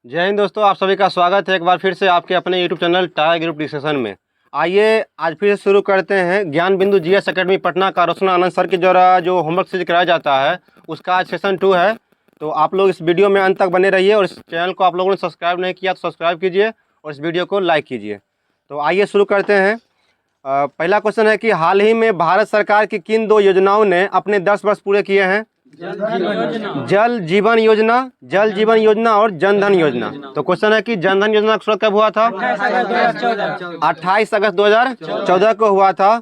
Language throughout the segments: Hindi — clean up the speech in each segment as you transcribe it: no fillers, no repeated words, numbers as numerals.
जय हिंद दोस्तों, आप सभी का स्वागत है एक बार फिर से आपके अपने YouTube channel tyre group discussion में। आइए आज फिर से शुरू करते हैं ज्ञान बिंदु जीएस एकेडमी पटना का रोशन आनंद सर के द्वारा जो होमवर्क से कराया जाता है उसका आज सेशन 2 है। तो आप लोग इस वीडियो में अंत तक बने रहिए और इस चैनल को आप लोगों ने सब्सक्राइब नहीं किया तो सब्सक्राइब कीजिए और इस वीडियो को लाइक कीजिए। तो आइए शुरू करते हैं। पहला क्वेश्चन है कि हाल ही में भारत सरकार की किन 2 योजनाओं ने अपने 10 वर्ष पूरे किए हैं? जल जीवन योजना और जन धन योजना। तो क्वेश्चन है कि जन धन योजना शुरू कब हुआ था? 28 अगस्त 2014 को हुआ था।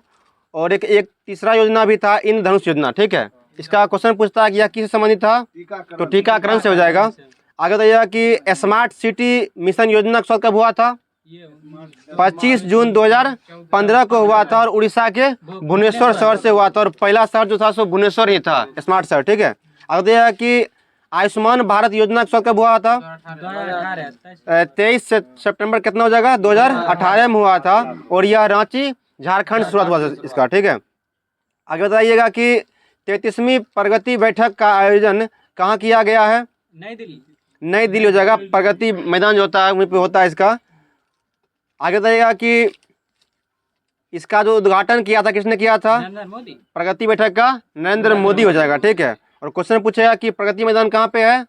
और एक तीसरा योजना भी था इंद्रधनुष योजना। ठीक है, इसका क्वेश्चन पूछता है कि यह किससे संबंधित था? तो टीकाकरण से हो जाएगा। आगे बताइएगा कि स्मार्ट सिटी मिशन योजना शुरू कब हुआ था? 25 जून 2015 को हुआ था और उड़ीसा के भुवनेश्वर शहर से हुआ था और पहला शहर जो था सो भुवनेश्वर ही था, स्मार्ट शहर। ठीक है, अब यह कि आयुष्मान भारत योजना कब हुआ था? 23 सितंबर कितना हो जाएगा? 2018 में हुआ था और यह रांची झारखंड से शुरुआत हुआ था इसका। ठीक है, आगे बताइएगा कि 33वीं प्रगति बैठक का आयोजन कहाँ किया गया है? नई दिल्ली हो जाएगा। प्रगति मैदान जो होता है वहीं पे होता है इसका। आगे बताइएगा कि इसका जो उद्घाटन किया था किसने किया था? प्रगति बैठक का नरेंद्र मोदी हो जाएगा। ठीक है, और क्वेश्चन पूछेगा कि प्रगति मैदान कहाँ पे है?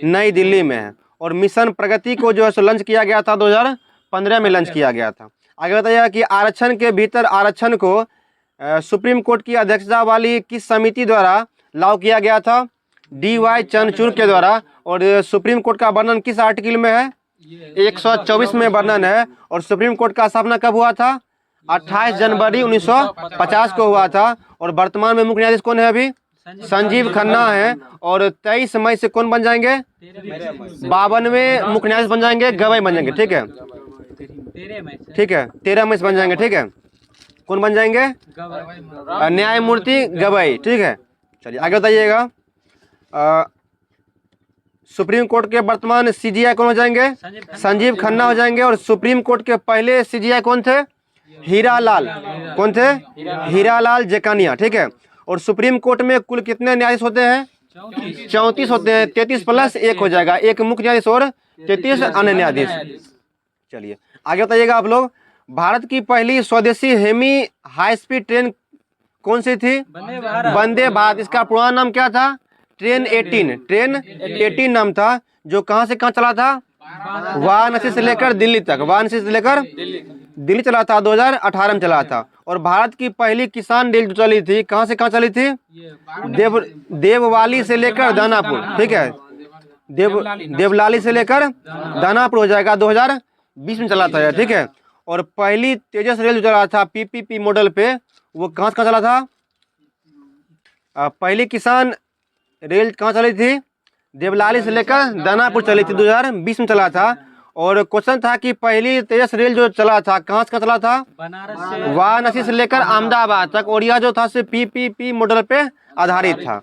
नई दिल्ली में है। और मिशन प्रगति को जो है सो लॉन्च किया गया था 2015 में लॉन्च किया गया था। आगे बताइएगा कि आरक्षण के भीतर आरक्षण को सुप्रीम कोर्ट की अध्यक्षता वाली किस समिति द्वारा लागू किया गया था? DY चंद्रचूड़ के द्वारा। और सुप्रीम कोर्ट का वर्णन किस आर्टिकल में है? 124 में वर्णन है। और सुप्रीम कोर्ट का स्थापना कब हुआ था? 28 जनवरी 1950 को हुआ था। और वर्तमान में मुख्य न्यायाधीश कौन है अभी? संजीव खन्ना है। और 23 मई से कौन बन जाएंगे? 52वें मुख्य न्यायाधीश बन जाएंगे, गवाई बन जाएंगे। ठीक है, 13 मई से बन जाएंगे। ठीक है, कौन बन जाएंगे? न्यायमूर्ति गवाई। ठीक है, चलिए आगे बताइएगा। सुप्रीम कोर्ट के वर्तमान CJI कौन हो जाएंगे? संजीव खन्ना हो जाएंगे। और सुप्रीम कोर्ट के पहले CJI कौन थे? हीरालाल। कौन थे? हीरालाल जेकानिया। ठीक है, और सुप्रीम कोर्ट में कुल कितने न्यायाधीश होते हैं? 34 होते हैं। 33 + 1 हो जाएगा, एक मुख्य न्यायाधीश और 33 अन्य न्यायाधीश। चलिए आगे बताइएगा आप लोग। भारत की पहली स्वदेशी हेमी हाई स्पीड ट्रेन कौन सी थी? वंदे भारत। इसका पुराना नाम क्या था? ट्रेन 18 नाम था। जो कहां से कहां चला था? वाराणसी से लेकर दिल्ली तक। वाराणसी से लेकर दिल्ली चला था, 2018 में चला था। और भारत की पहली किसान रेल जो चली थी कहां से कहां चली थी? देववाली से लेकर दानापुर। ठीक है, देवलाली से लेकर दानापुर हो जाएगा, 2020 में चला था। ठीक है, और पहली तेजस रेल जो चला था PPP मॉडल पे वो कहां से कहां चला था? पहली किसान रेल कहाँ चली थी? देवलाली से लेकर दानापुर चली थी, 2020 में चला था। और क्वेश्चन था कि पहली तेजस रेल जो चला था कहाँ से चला था? वाराणसी से लेकर अहमदाबाद तक। और यह जो था सिर्फ PPP मॉडल पे आधारित था।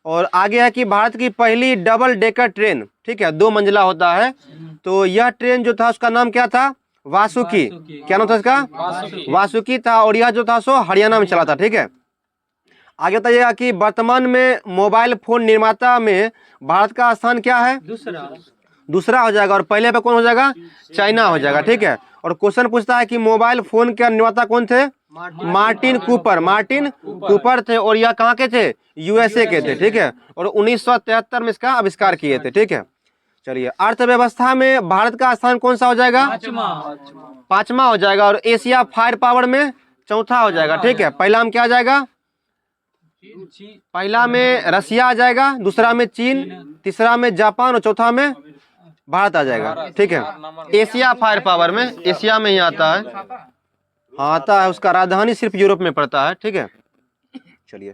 और आगे है कि भारत की पहली डबल डेकर ट्रेन, ठीक है, 2 मंजिला होता है, तो यह ट्रेन जो था उसका नाम क्या था? वासुकी। क्या नाम था इसका? वासुकी था। और यह जो था सो हरियाणा में चला था। ठीक है, आगे बताइएगा कि वर्तमान में मोबाइल फोन निर्माता में भारत का स्थान क्या है? दूसरा हो जाएगा। और पहले पे कौन हो जाएगा? चाइना हो जाएगा। ठीक है, और क्वेश्चन पूछता है कि मोबाइल फोन के निर्माता कौन थे? मार्टिन कूपर थे। और यह कहाँ के थे? USA के थे। ठीक है, और 1973 में इसका आविष्कार किए थे। ठीक है, चलिए अर्थव्यवस्था में भारत का स्थान कौन सा हो जाएगा? 5वां हो जाएगा। और एशिया फायर पावर में 4था हो जाएगा। ठीक है, पहला में क्या आ जाएगा? पहला में रसिया आ जाएगा, दूसरा में चीन, तीसरा में जापान और चौथा में भारत आ जाएगा। ठीक है, एशिया फायर पावर में एशिया में ही आता है। हाँ आता है, उसका राजधानी सिर्फ यूरोप में पड़ता है। ठीक है, चलिए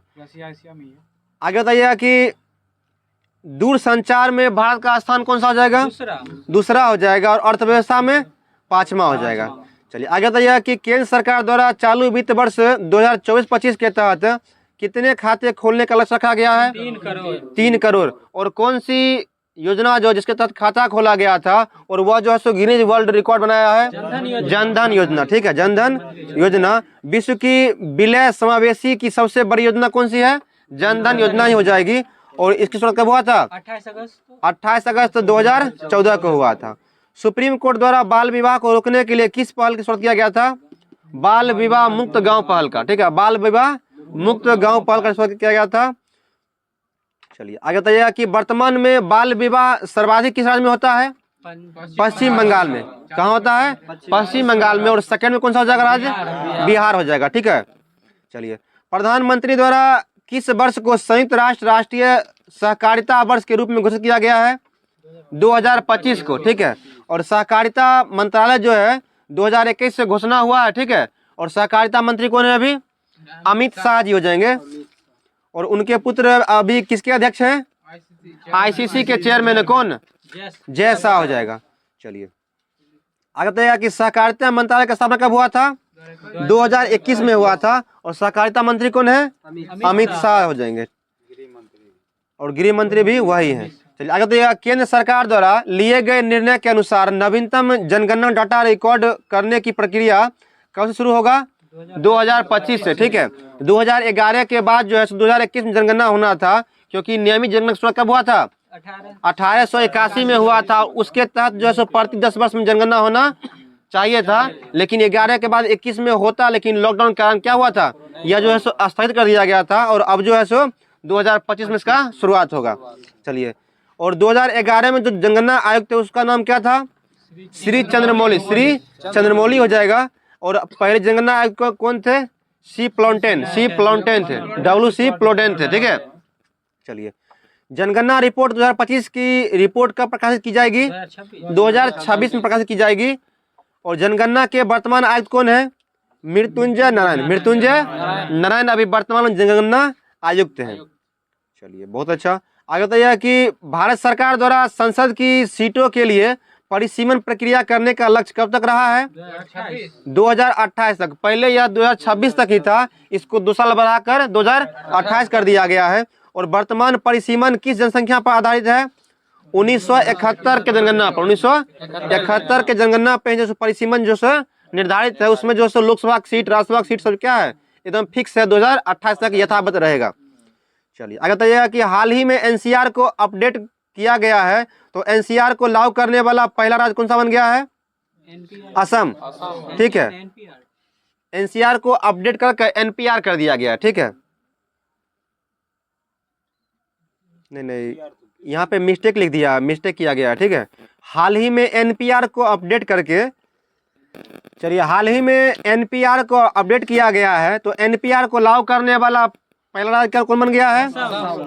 आगे बताइएगा कि दूरसंचार में भारत का स्थान कौन सा हो जाएगा? दूसरा हो जाएगा। और अर्थव्यवस्था में 5वां हो जाएगा। चलिए आगे बताइएगा कि केंद्र सरकार द्वारा चालू वित्त वर्ष 2024-25 के तहत कितने खाते खोलने का लक्ष्य रखा गया है? 3 करोड़। और कौन सी योजना जो जिसके तहत खाता खोला गया था और वह जो है सो गिनीज वर्ल्ड रिकॉर्ड बनाया है? जनधन योजना। ठीक है, जनधन योजना। विश्व की विलय समावेशी की सबसे बड़ी योजना कौन सी है? जनधन योजना ही हो जाएगी। और इसकी शुरुआत कब हुआ था? 28 अगस्त 2014 को हुआ था। सुप्रीम कोर्ट द्वारा बाल विवाह को रोकने के लिए किस पहल की शुरुआत किया गया था? बाल विवाह मुक्त गांव पहल का, ठीक है, बाल विवाह मुक्त गांव पहल का शुरुआत किया गया था। चलिए आगे बताइएगा कि वर्तमान में बाल विवाह सर्वाधिक किस राज्य में होता है? पश्चिम बंगाल में। कहाँ होता है? पश्चिम बंगाल में। और सेकंड में कौन सा हो जाएगा राज्य? बिहार हो जाएगा, ठीक है। चलिए, प्रधानमंत्री द्वारा किस वर्ष को संयुक्त राष्ट्र राष्ट्रीय सहकारिता वर्ष के रूप में घोषित किया गया है? 2025 को, ठीक है। और सहकारिता मंत्रालय जो है 2021 से घोषणा हुआ है, ठीक है। और सहकारिता मंत्री कौन है अभी? अमित शाह जी हो जाएंगे। और उनके पुत्र अभी किसके अध्यक्ष हैं? आईसीसी के चेयरमैन है कौन? जय शाह हो जाएगा। चलिए आगे बताइएगा कि सहकारिता मंत्रालय का स्थापना कब हुआ था? 2021 में हुआ था। और सहकारिता मंत्री कौन है? अमित शाह हो जाएंगे। और गृह मंत्री भी वही है। चलिए आगे बताइएगा, केंद्र सरकार द्वारा लिए गए निर्णय के अनुसार नवीनतम जनगणना डाटा रिकॉर्ड करने की प्रक्रिया कब से शुरू होगा? 2025 से, ठीक है। 2011 के बाद जो है 2021 में जनगणना होना था, क्योंकि नियमित जनगणना शुरुआत कब हुआ था? 1881 में हुआ था। उसके तहत जो है सो प्रति 10 वर्ष में जनगणना होना चाहिए था, लेकिन 11 के बाद 21 में होता, लेकिन लॉकडाउन के कारण क्या हुआ था, यह जो है सो स्थगित कर दिया गया था। और अब जो है सो 2025 में इसका शुरुआत होगा। चलिए, और 2011 में जो जनगणना आयोग थे उसका नाम क्या था? श्री चंद्रमौली हो जाएगा। और पहले जनगणना आयोग कौन थे? सी प्लॉन्टेन थे, WC प्लॉन्टेन थे, ठीक है। चलिए, जनगणना रिपोर्ट 2025 की रिपोर्ट कब प्रकाशित की जाएगी? 2026 में प्रकाशित की जाएगी। और जनगणना के वर्तमान आयुक्त कौन है? मृत्युंजय नारायण अभी वर्तमान जनगणना आयुक्त हैं। चलिए बहुत अच्छा। आगे बताइए कि भारत सरकार द्वारा संसद की सीटों के लिए परिसीमन प्रक्रिया करने का लक्ष्य कब तक रहा है? 2028 तक। पहले यह 2026 तक ही था, इसको 2 साल बढ़ाकर 2028 कर दिया गया है। और वर्तमान परिसीमन किस जनसंख्या पर आधारित है? 1971 के जनगणना पर। 1971 के जनगणना पे जो परिसीमन जो है निर्धारित है, उसमें जो है लोकसभा सीट, राज्यसभा सीट सब क्या है एकदम फिक्स है, 2028 तक यथावत रहेगा। चलिए आगे बताइएगा कि हाल ही में एनसीआर को अपडेट किया गया है, तो एनसीआर को लागू करने वाला पहला राज्य कौन सा बन गया है? असम, ठीक है। एनसीआर को अपडेट करके एनपीआर कर दिया गया, ठीक है। नहीं, यहाँ पे मिस्टेक लिख दिया, मिस्टेक किया गया, ठीक है। हाल ही में एनपीआर को अपडेट करके, चलिए हाल ही में एनपीआर को अपडेट किया गया है, तो एनपीआर को लागू करने वाला पहला राज्य कौन बन गया है?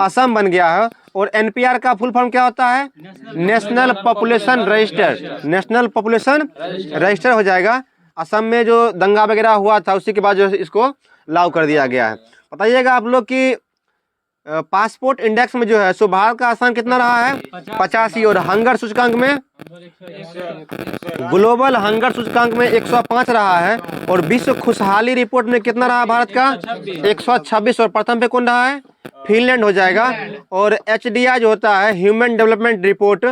असम बन गया है। और एनपीआर का फुल फॉर्म क्या होता है? नेशनल पॉपुलेशन रजिस्टर हो जाएगा। असम में जो दंगा वगैरह हुआ था उसके बाद जो इसको लागू कर दिया गया है। बताइएगा आप लोग कि पासपोर्ट इंडेक्स में जो है सो भारत का स्थान कितना रहा है? 85। और हंगर सूचकांक में, ग्लोबल हंगर सूचकांक में 105 रहा है। और विश्व खुशहाली रिपोर्ट में कितना रहा भारत का? 126। और प्रथम पे कौन रहा है? फिनलैंड हो जाएगा। और HDI जो होता है human development report,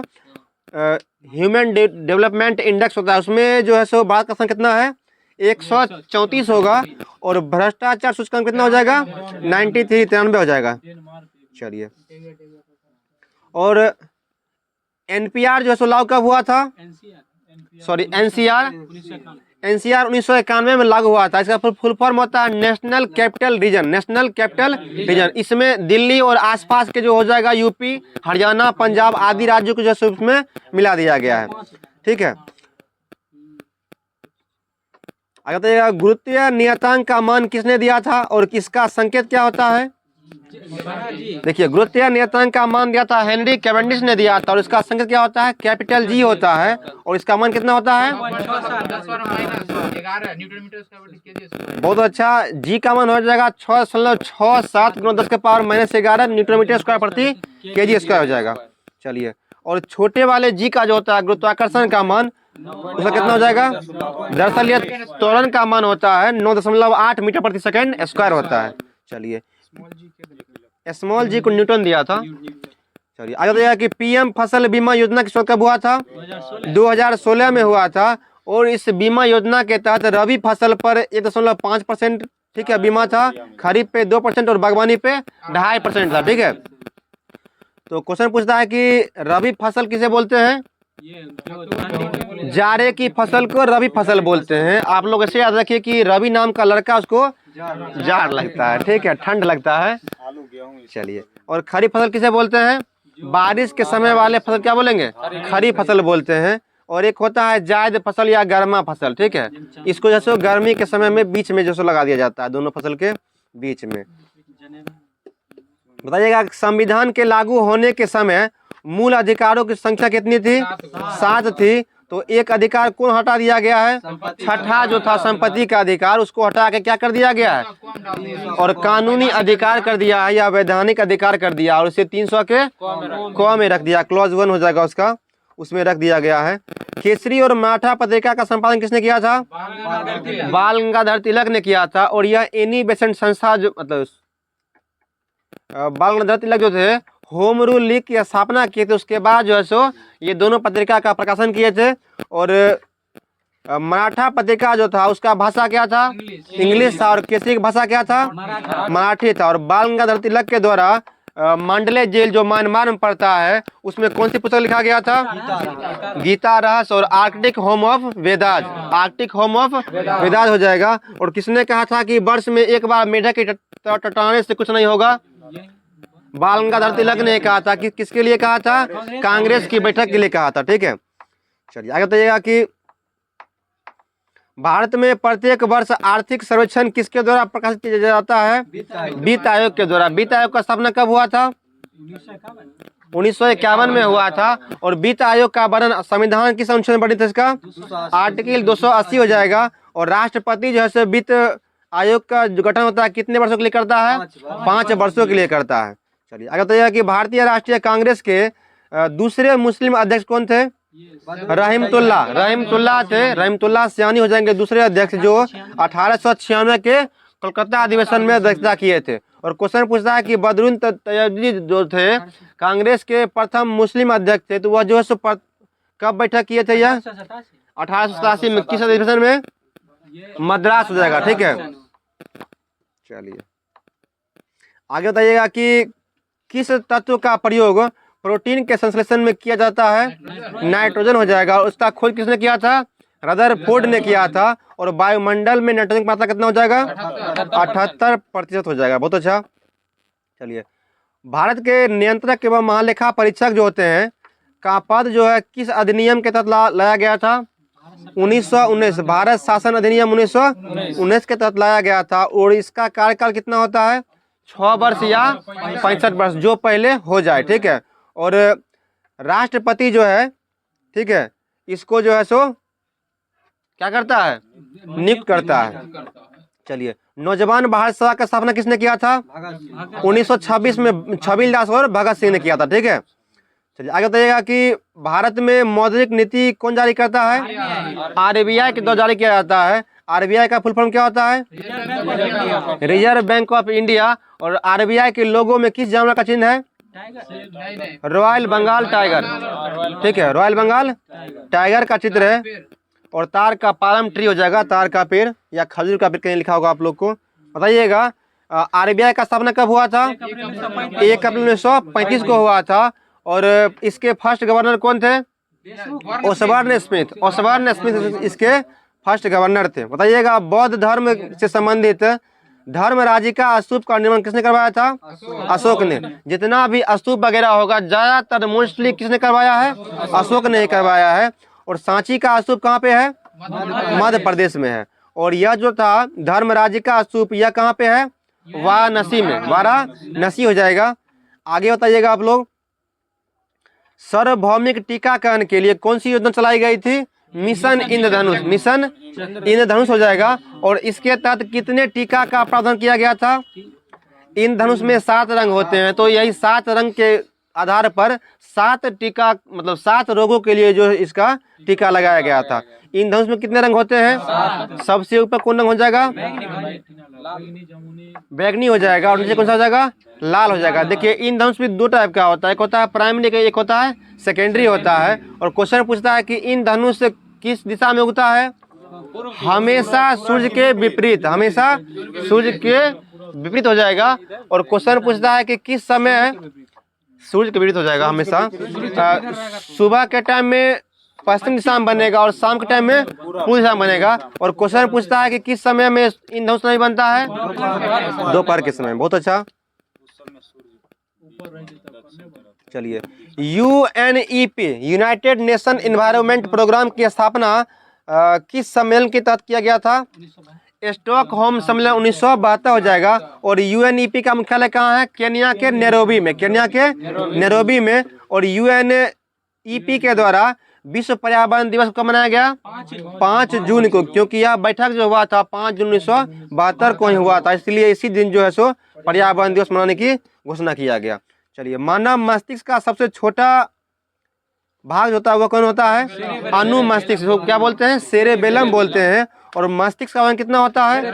human development index होता है, उसमें जो है सो भारत का स्थान कितना है? 134 होगा। और भ्रष्टाचार सूचकांक कितना हो जाएगा? 93 हो जाएगा। चलिए, और एनपीआर जो है सो लागू कब हुआ था? सॉरी, एनसीआर 1991 में लागू हुआ था। इसका फुल फॉर्म होता है नेशनल कैपिटल रीजन। इसमें दिल्ली और आसपास के जो हो जाएगा यूपी, हरियाणा, पंजाब आदि राज्यों को जो है उसमें मिला दिया गया है, ठीक है। आगे बताइएगा, गुरुत्वीय नियतांक का मान किसने दिया था और किसका संकेत क्या होता है? देखिए, गुरुत्वीय नियतांक का मान दिया था हेनरी कैवेंडिश ने दिया था। और इसका संकेत क्या होता है? कैपिटल G होता है। और इसका मान कितना होता है? बहुत अच्छा। G का मान हो जाएगा 6.67 × 10⁻⁻11 न्यूटन मीटर स्क्वायर प्रति kg स्क्वायर हो जाएगा। चलिए, और छोटे वाले G का जो होता है गुरुत्वाकर्षण का मान, उसका कितना हो जाएगा? दरअसल यह त्वरण का मान होता है 9.8 मीटर प्रति सेकंड स्क्वायर होता है। चलिए, स्मॉल G को न्यूटन दिया था। चलिए आगे बताइएगा कि पीएम फसल बीमा योजना की शुरुआत कब हुआ था? 2016 में हुआ था। और इस बीमा योजना के तहत रबी फसल पर 1.5%, ठीक है, बीमा था। खरीफ पे 2% और बागवानी पे 2.5% था, ठीक है। तो क्वेश्चन पूछता है कि रबी फसल किसे बोलते हैं? जाड़े की फसल को रबी फसल बोलते हैं। आप लोग ऐसे याद रखिए कि रवि नाम का लड़का, उसको जाड़ लगता है, ठीक है, ठंड लगता है। चलिए, और खरीफ फसल किसे बोलते हैं? बारिश के समय वाले फसल क्या बोलेंगे? खरीफ फसल बोलते हैं। और एक होता है जायद फसल या गर्मा फसल, ठीक है, इसको जैसे गर्मी के समय में बीच में जैसे लगा दिया जाता है, दोनों फसल के बीच में। बताइएगा, संविधान के लागू होने के समय मूल अधिकारों की संख्या कितनी थी? 7 थी। तो एक अधिकार कौन हटा दिया गया है? छठा जो था संपत्ति का अधिकार, उसको हटा के क्या कर दिया गया है? और कानूनी अधिकार कर दिया है या वैधानिक अधिकार कर दिया, और उसे 300 के क में रख दिया, क्लॉज 1 हो जाएगा उसका, उसमें रख दिया गया है। केसरी और मराठा पत्रिका का संपादन किसने किया था? बाल गंगाधर तिलक ने किया था। और यह एनी बेसेंट संस्था जो मतलब बाल गंगाधर तिलक जो थे, होम रूल लीग की स्थापना किए थे, उसके बाद जो है सो ये दोनों पत्रिका का प्रकाशन किए थे। और मराठा पत्रिका जो था उसका भाषा क्या था? इंग्लिश था। और केसरी की भाषा क्या था? मराठी था। और बाल गंगाधर तिलक के द्वारा मांडले जेल जो म्यांमार में पड़ता है, उसमें कौन सी पुस्तक लिखा गया था? गीता रहस्य और Arctic home of Vedas, Arctic home of Vedas हो जाएगा। और किसने कहा था कि वर्ष में एक बार मेढक के टटाने से कुछ नहीं होगा? बाल गंगाधर तिलक ने कहा था। कि किसके लिए कहा था? कांग्रेस की बैठक के लिए कहा था, ठीक है। चलिए आगे बताइएगा कि भारत में प्रत्येक वर्ष आर्थिक सर्वेक्षण किसके द्वारा प्रकाशित किया जाता है? वित्त आयोग के द्वारा। वित्त आयोग का स्थापना कब हुआ था? 1951 में हुआ था। और वित्त आयोग का वर्णन संविधान किस अनुच्छेद में वर्णित है? इसका आर्टिकल 280 हो जाएगा। और राष्ट्रपति जो है वित्त आयोग का जो गठन होता है कितने वर्षों के लिए करता है? 5 वर्षों के लिए करता है। चलिए आगे बताइएगा कि भारतीय राष्ट्रीय कांग्रेस के दूसरे मुस्लिम अध्यक्ष कौन थे? रहीमतुल्लाह। रहीमतुल्लाह थे। रहीमतुल्लाह सियानी हो जाएंगे दूसरे अध्यक्ष, जो 1896 के कोलकाता अधिवेशन में अध्यक्षता किए थे। और क्वेश्चन पूछता है कि बदरुद्दीन तैयबजी जो थे कांग्रेस के प्रथम मुस्लिम अध्यक्ष थे, तो वह जो है कब बैठक किए थे? यह 1887 में। किस अधिवेशन में? मद्रास हो जाएगा, ठीक है। चलिए आगे बताइएगा कि किस तत्व का प्रयोग प्रोटीन के संश्लेषण में किया जाता है? नाइट्रोजन हो जाएगा। और उसका खोज किसने किया था? रदरफोर्ड ने किया था। और वायुमंडल में नाइट्रोजन की मात्रा कितना हो जाएगा? 78% हो जाएगा। बहुत अच्छा। चलिए, भारत के नियंत्रक एवं महालेखा परीक्षक जो होते हैं का पद जो है किस अधिनियम के तहत लाया गया था? 1919 भारत शासन अधिनियम 1919 के तहत लाया गया था। और इसका कार्यकाल कितना होता है? 6 वर्ष या 65 वर्ष, जो पहले हो जाए, ठीक है। और राष्ट्रपति जो है, ठीक है, इसको जो है सो क्या करता है? नियुक्त करता है। चलिए, नौजवान भारत सभा का स्थापना किसने किया था? 1926 में छबीलदास और भगत सिंह ने किया था, ठीक है। चलिए आगे बताइएगा कि भारत में मौद्रिक नीति कौन जारी करता है? आरबीआई के द्वारा जारी किया जाता है। आरबीआई का फुल फॉर्म क्या होता है? Reserve bank of India. और आरबीआई के लोगो में किस जानवर का चिन्ह है? रॉयल बंगाल टाइगर, ठीक है, रॉयल बंगाल टाइगर का चित्र है। और तार का पालम ट्री हो जाएगा, तार का पेड़ या खजूर का पेड़, कहीं लिखा होगा आप लोग को। बताइएगा आरबीआई का स्थापना कब हुआ था? 1 अप्रैल 1935 को हुआ था। और इसके फर्स्ट गवर्नर कौन थे? ओसबर्न स्मिथ। ओसबर्न स्मिथ इसके फर्स्ट गवर्नर थे। बताइएगा बौद्ध धर्म से संबंधित धर्मराजिका स्तूप का निर्माण किसने करवाया था? अशोक ने। जितना भी स्तूप वगैरह होगा ज्यादातर मोस्टली किसने करवाया है? अशोक ने करवाया है। और सांची का स्तूप कहाँ पे है? मध्य प्रदेश में है। और यह जो था धर्मराजिका स्तूप, यह कहाँ पे है? वाराणसी में, वाराणसी हो जाएगा। आगे बताइएगा आप लोग, सार्वभौमिक टीकाकरण के लिए कौन सी योजना चलाई गई थी? मिशन इंद्रधनुष। मिशन इंद्रधनुष हो जाएगा। और इसके तहत कितने टीका का प्रावधान किया गया था? इंद्रधनुष में 7 रंग होते हैं, तो यही 7 रंग के आधार पर 7 टीका मतलब 7 रोगों के लिए जो इसका टीका लगाया गया था। इंद्रधनुष में कितने रंग होते हैं? सबसे ऊपर कौन रंग हो जाएगा? बैगनी हो जाएगा। और नीचे कौन सा हो जाएगा? लाल हो जाएगा। देखिए इंद्रधनुष भी 2 टाइप का होता है, एक होता है प्राइमरी, एक होता है सेकेंडरी होता है। और क्वेश्चन पूछता है कि इंद्रधनुष किस दिशा में उगता है? हमेशा सूर्य के विपरीत, हमेशा सूर्य के विपरीत हो जाएगा। और क्वेश्चन पूछता है कि किस समय सूर्य के विपरीत हो जाएगा हमेशा। सुबह के टाइम में पश्चिम दिशा में बनेगा और शाम के टाइम में पूर्व दिशा में बनेगा। और क्वेश्चन पूछता है कि किस समय में इंद्रधनुष नहीं बनता है? दोपहर के समय। बहुत अच्छा। चलिए, UNEP united nation environment programme की स्थापना किस सम्मेलन के तहत किया गया था? स्टॉकहोम सम्मेलन 1972 हो जाएगा। और UNEP का मुख्यालय कहाँ है? केन्या के नैरोबी में। केन्या के नैरोबी में। और UNEP के द्वारा विश्व पर्यावरण दिवस कब मनाया गया? 5 जून को, क्योंकि यह बैठक जो हुआ था 5 जून 1972 को ही हुआ था, इसलिए इसी दिन जो है सो पर्यावरण दिवस मनाने की घोषणा किया गया। चलिए, मानव मस्तिष्क का सबसे छोटा भाग होता है वो कौन होता है? अनुमस्तिष्क। तो क्या बोलते हैं? सेरेबेलम बोलते हैं। और मस्तिष्क का वजन कितना होता है?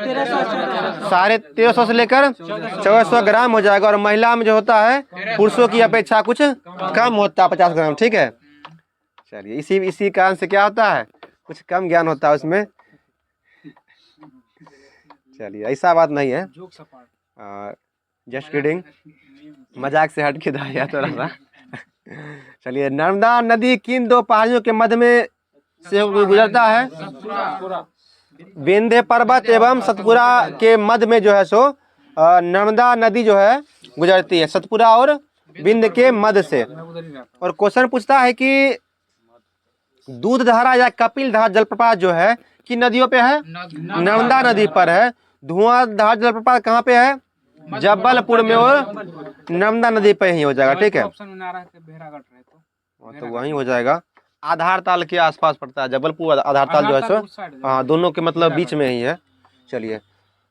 1350 से लेकर 1400 ग्राम हो जाएगा। और महिला में जो होता है पुरुषों की अपेक्षा कुछ कम होता है, 50 ग्राम। ठीक है। चलिए, इसी कारण से क्या होता है? कुछ कम ज्ञान होता है उसमें। चलिए, ऐसा बात नहीं है, जस्ट किडिंग, मजाक से हट के दाया थोड़ा सा। चलिए, नर्मदा नदी किन दो पहाड़ियों के मध्य में से गुजरता है? विंध्य पर्वत एवं सतपुरा के मध्य में जो है सो नर्मदा नदी जो है गुजरती है, सतपुरा और विंध्य के मध्य से। और क्वेश्चन पूछता है कि दूधधारा या कपिल धारा जलप्रपात जो है किन नदियों पे है? नर्मदा नदी पर है। धुआंधार जलप्रपात कहाँ पे है? जबलपुर में। और नर्मदा नदी पे ही हो जाएगा। ठीक है, तो वहीं हो जाएगा। आधार ताल के आसपास पड़ता है जबलपुर। आधार ताल जो है सो हाँ, दोनों के मतलब बीच में ही है। चलिए,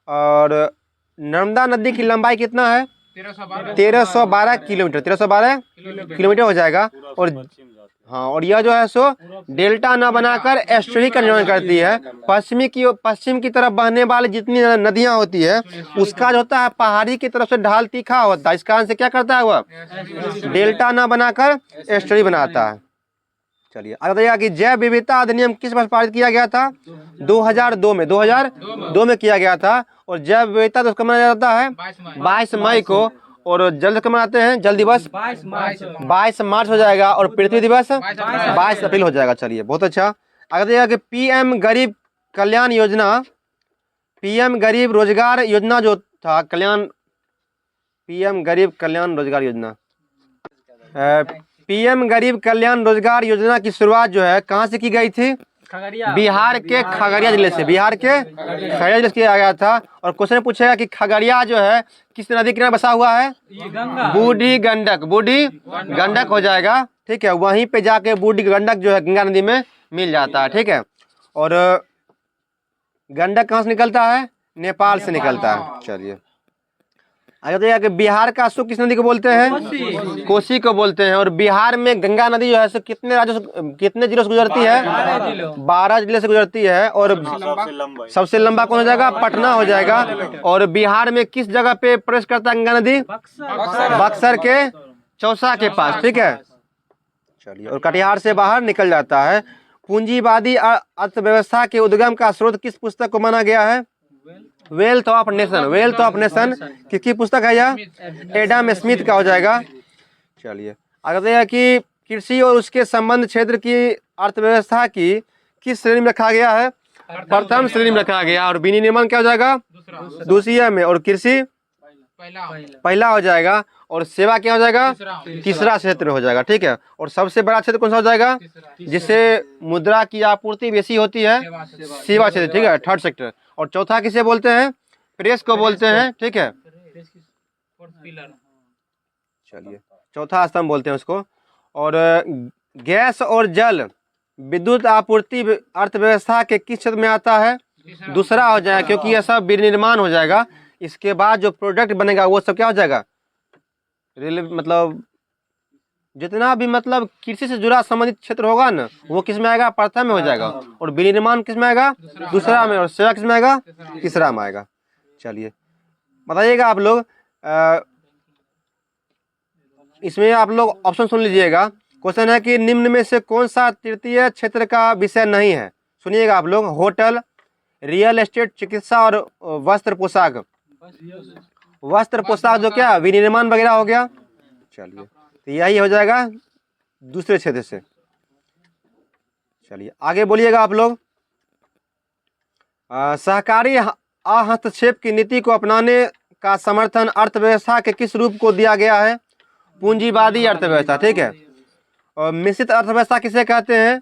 और नर्मदा नदी की लंबाई कितना है? 1312 किलोमीटर। 1312 किलोमीटर हो जाएगा। और हाँ, और यह जो है सो डेल्टा न बनाकर एस्टुअरी का निर्माण करती है। पश्चिम की तरफ बहने वाली जितनी नदियां होती है उसका जो होता है पहाड़ी की तरफ से ढाल तीखा होता है, इस कारण से क्या करता है वह? डेल्टा न बनाकर एस्टुअरी बनाता है। चलिए, आगे बताइएगा कि जैव विविधता अधिनियम किस वर्ष पारित किया गया था? 2002 में। 2002 में किया गया था। और जैव विविधता तो मनाया जाता है 22 मई को। और जल कब मनाते हैं? जल दिवस 22 मार्च हो जाएगा। और पृथ्वी दिवस 22 अप्रैल हो जाएगा। चलिए, बहुत अच्छा। आगे बताइएगा कि PM गरीब कल्याण योजना, PM गरीब रोजगार योजना जो था PM गरीब कल्याण रोजगार योजना, PM गरीब कल्याण रोजगार योजना की शुरुआत जो है कहाँ से की गई थी? बिहार के खगड़िया जिले से। बिहार के खगड़िया जिले से किया गया था। और क्वेश्चन पूछेगा कि खगड़िया जो है किस नदी किनारे बसा हुआ है? बूढ़ी गंडक। बूढ़ी गंडक हो जाएगा। ठीक है, वहीं पे जाके बूढ़ी गंडक जो है गंगा नदी में मिल जाता है। ठीक है, और गंडक कहाँ से निकलता है? नेपाल से निकलता है। चलिए, आगे तो कि बिहार का सुख किस नदी को बोलते हैं? कोसी को बोलते हैं। और बिहार में गंगा नदी जो है सो कितने राज्यों से, कितने जिलों से गुजरती है? 12 जिले से गुजरती है। और सबसे लंबा कौन हो जाएगा? पटना हो जाएगा। और बिहार में किस जगह पे प्रवेश करता है गंगा नदी? बक्सर के चौसा के पास। ठीक है, चलिए, और कटिहार से बाहर निकल जाता है। पूंजीवादी अर्थव्यवस्था के उद्गम का स्रोत किस पुस्तक को माना गया है? Wealth of nation. Wealth of nation किसकी पुस्तक है? यह एडम स्मिथ का हो जाएगा। चलिए, आगे बताइए कि कृषि और उसके संबंध क्षेत्र की अर्थव्यवस्था की किस श्रेणी में रखा गया है? प्रथम श्रेणी में रखा गया। और विनिर्माण क्या हो जाएगा? दूसरी में। और कृषि पहला हो जाएगा। और सेवा क्या हो जाएगा? तीसरा क्षेत्र हो जाएगा। ठीक है, और सबसे बड़ा क्षेत्र कौन सा हो जाएगा? जिससे मुद्रा की आपूर्ति बेसी होती है? सेवा क्षेत्र। ठीक है, थर्ड सेक्टर। और चौथा किसे बोलते हैं? प्रेस को बोलते हैं। ठीक है, चलिए, चौथा स्तंभ बोलते हैं उसको। और गैस और जल विद्युत आपूर्ति अर्थव्यवस्था के किस क्षेत्र में आता है? दूसरा हो जाएगा, क्योंकि यह सब विनिर्माण हो जाएगा। इसके बाद जो प्रोडक्ट बनेगा वो सब क्या हो जाएगा? मतलब जितना भी मतलब कृषि से जुड़ा संबंधित क्षेत्र होगा ना, वो किस में आएगा? प्रथम में हो जाएगा। और विनिर्माण किस में आएगा? दूसरा में। और सेवा किस में आएगा? तीसरा में आएगा। चलिए, बताइएगा आप लोग, इसमें आप लोग ऑप्शन सुन लीजिएगा। क्वेश्चन है कि निम्न में से कौन सा तृतीय क्षेत्र का विषय नहीं है? सुनिएगा आप लोग। होटल, रियल एस्टेट, चिकित्सा और वस्त्र पोशाक। वस्त्र पोशाक जो क्या विनिर्माण वगैरह हो गया। चलिए, तो यही हो जाएगा दूसरे क्षेत्र से। चलिए आगे बोलिएगा आप लोग। सहकारी हस्तक्षेप की नीति को अपनाने का समर्थन अर्थव्यवस्था के किस रूप को दिया गया है? पूंजीवादी अर्थव्यवस्था, ठीक है। और मिश्रित अर्थव्यवस्था किसे कहते हैं?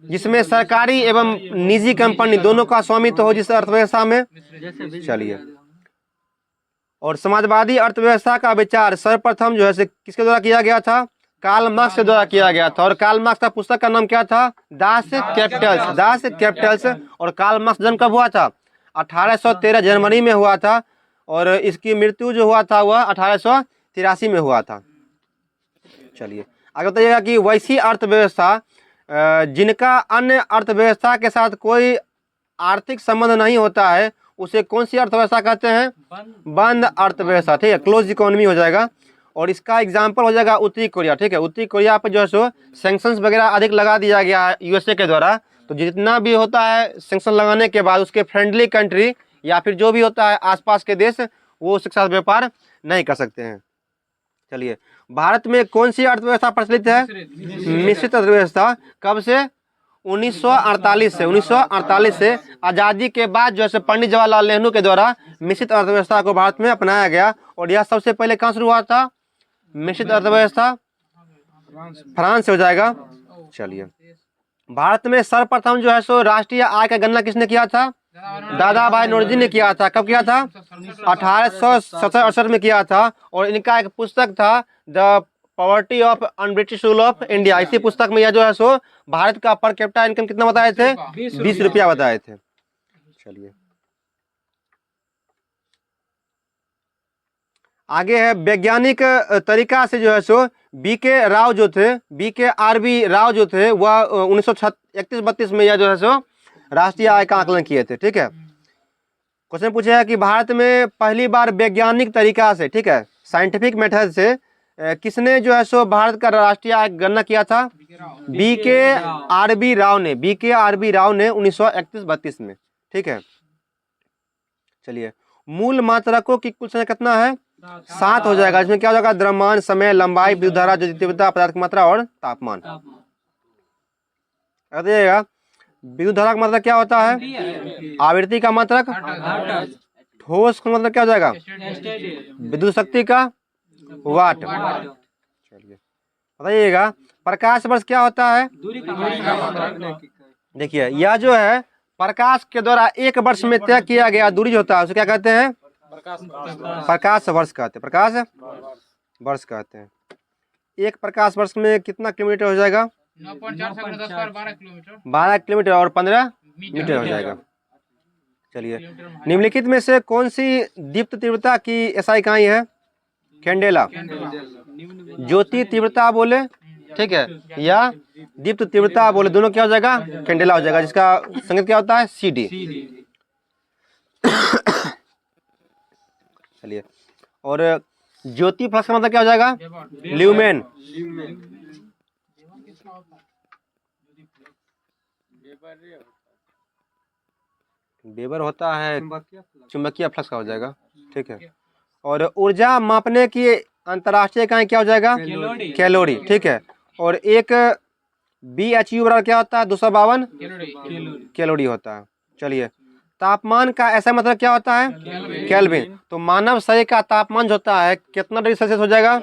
जिसमें सरकारी एवं निजी कंपनी दोनों का स्वामित्व हो जिस अर्थव्यवस्था में। चलिए, और समाजवादी अर्थव्यवस्था का विचार सर्वप्रथम जो है किसके द्वारा किया गया था? कार्ल मार्क्स के द्वारा किया गया था। और कार्ल मार्क्स का पुस्तक का नाम क्या था? दास कैपिटल्स, दास कैपिटल्स। और कार्ल मार्क्स जन्म कब हुआ था? 1813 जनवरी में हुआ था। और इसकी मृत्यु जो हुआ था वह 1883 में हुआ था। चलिए आगे बताइएगा कि वैसी अर्थव्यवस्था जिनका अन्य अर्थव्यवस्था के साथ कोई आर्थिक संबंध नहीं होता है उसे कौन सी अर्थव्यवस्था कहते हैं? बंद अर्थव्यवस्था, ठीक है, क्लोज इकोनॉमी हो जाएगा। और इसका एग्जांपल हो जाएगा उत्तरी कोरिया, ठीक है। उत्तरी कोरिया पर जो है सो सैंक्शंस वगैरह अधिक लगा दिया गया है यूएसए के द्वारा। तो जितना भी होता है सैंक्शन लगाने के बाद उसके फ्रेंडली कंट्री या फिर जो भी होता है आसपास के देश वो उसके साथ व्यापार नहीं कर सकते हैं। चलिए, भारत में कौन सी अर्थव्यवस्था प्रचलित है? मिश्रित अर्थव्यवस्था। कब से? 1948 से। 1948 से आज़ादी के बाद जो है पंडित जवाहरलाल नेहरू के द्वारा मिश्रित अर्थव्यवस्था को भारत में अपनाया गया। और यह सबसे पहले कहाँ शुरू हुआ था? मिश्रित अर्थव्यवस्था फ्रांस से हो जाएगा। चलिए, भारत में सर्वप्रथम जो है सो राष्ट्रीय आय का गणना किसने किया था? दादा भाई नौरोजी ने किया था। कब किया था? 1867 में किया था। और इनका एक पुस्तक था the poverty of un-British rule of India. इसी पुस्तक में यह जो है सो भारत का पर कैपिटा इनकम कितना बताए थे? 20 रुपया बताए थे। चलिए आगे है वैज्ञानिक तरीका से जो है सो बीके राव जो थे, BKRB राव जो थे वह 1931-32 में यह जो है सो राष्ट्रीय आय का आकलन किए थे, ठीक है। क्वेश्चन पूछा है कि भारत में पहली बार वैज्ञानिक तरीका से, ठीक है, साइंटिफिक मेथड से किसने जो है सो भारत का राष्ट्रीय आय गणना किया था? BKRB राव ने। BKRB राव ने 1931-32 में, ठीक है। चलिए, मूल मात्रकों की कुल संख्या कितना है? 7 हो जाएगा। इसमें क्या हो जाएगा? द्रव्यमान, समय, लंबाई, विद्युत धारा, तीव्रता, पदार्थ की मात्रा और तापमान। बताइएगा विद्युत धारा का मतलब क्या होता है? आवृत्ति का मात्रक। ठोस का मतलब क्या हो जाएगा? विद्युत शक्ति का वाट। चलिए बताइएगा प्रकाश वर्ष क्या होता है? देखिए यह जो है प्रकाश के द्वारा एक वर्ष में तय किया गया दूरी जो होता है उसे क्या कहते हैं? प्रकाश वर्ष कहते हैं। प्रकाश वर्ष कहते हैं। एक प्रकाश वर्ष में कितना किलोमीटर हो जाएगा? 12 किलोमीटर और 15 मीटर हो जाएगा। चलिए, निम्नलिखित में से कौन सी दीप्त तीव्रता की एसआई इकाई है? कैंडेला। ज्योति तीव्रता बोले, ठीक है, या दीप्त तीव्रता बोले, दोनों क्या हो जाएगा? कैंडेला हो जाएगा, जिसका संकेत क्या होता है? CD। चलिए, और ज्योति फ्लक्स का मतलब क्या हो जाएगा? ल्यूमेन। वेबर होता है चुंबकीय फ्लक्स का हो जाएगा, ठीक है। और ऊर्जा मापने की अंतर्राष्ट्रीय इकाई क्या हो जाएगा? कैलोरी, ठीक है। और एक BHU बराबर क्या होता है? 252 कैलोरी होता है। चलिए, तापमान का ऐसा मतलब क्या होता है? केल्विन। तो मानव शरीर का तापमान जो होता है कितना डिग्री सेल्सियस हो जाएगा?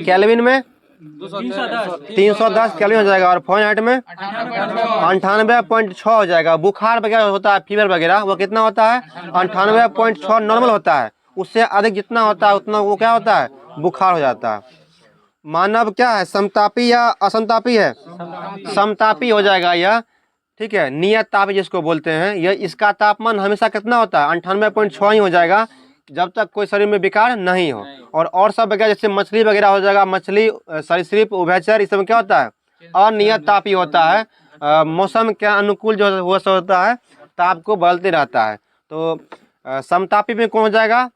केल्विन में 310 केल्विन हो जाएगा। और फ़ारेनहाइट में 98.6 हो जाएगा। बुखार वगैरह होता है, फीवर वगैरह, वो कितना होता है? 98.6 नॉर्मल होता है। उससे अधिक जितना होता है उतना वो क्या होता है? बुखार हो जाता है। मानव क्या है? समतापी या असमतापी है? समतापी हो जाएगा यह, ठीक है। नियत ताप जिसको बोलते हैं, यह इसका तापमान हमेशा कितना होता है? 98.6 ही हो जाएगा जब तक कोई शरीर में विकार नहीं हो। और सब वगैरह जैसे मछली वगैरह हो जाएगा, मछली, सरीसृप, उभयचर, इस सब में क्या होता है? अनियत तापी होता है। मौसम के अनुकूल जो वो सब होता है, ताप को बदलते रहता है। तो समतापी में कौन हो जाएगा?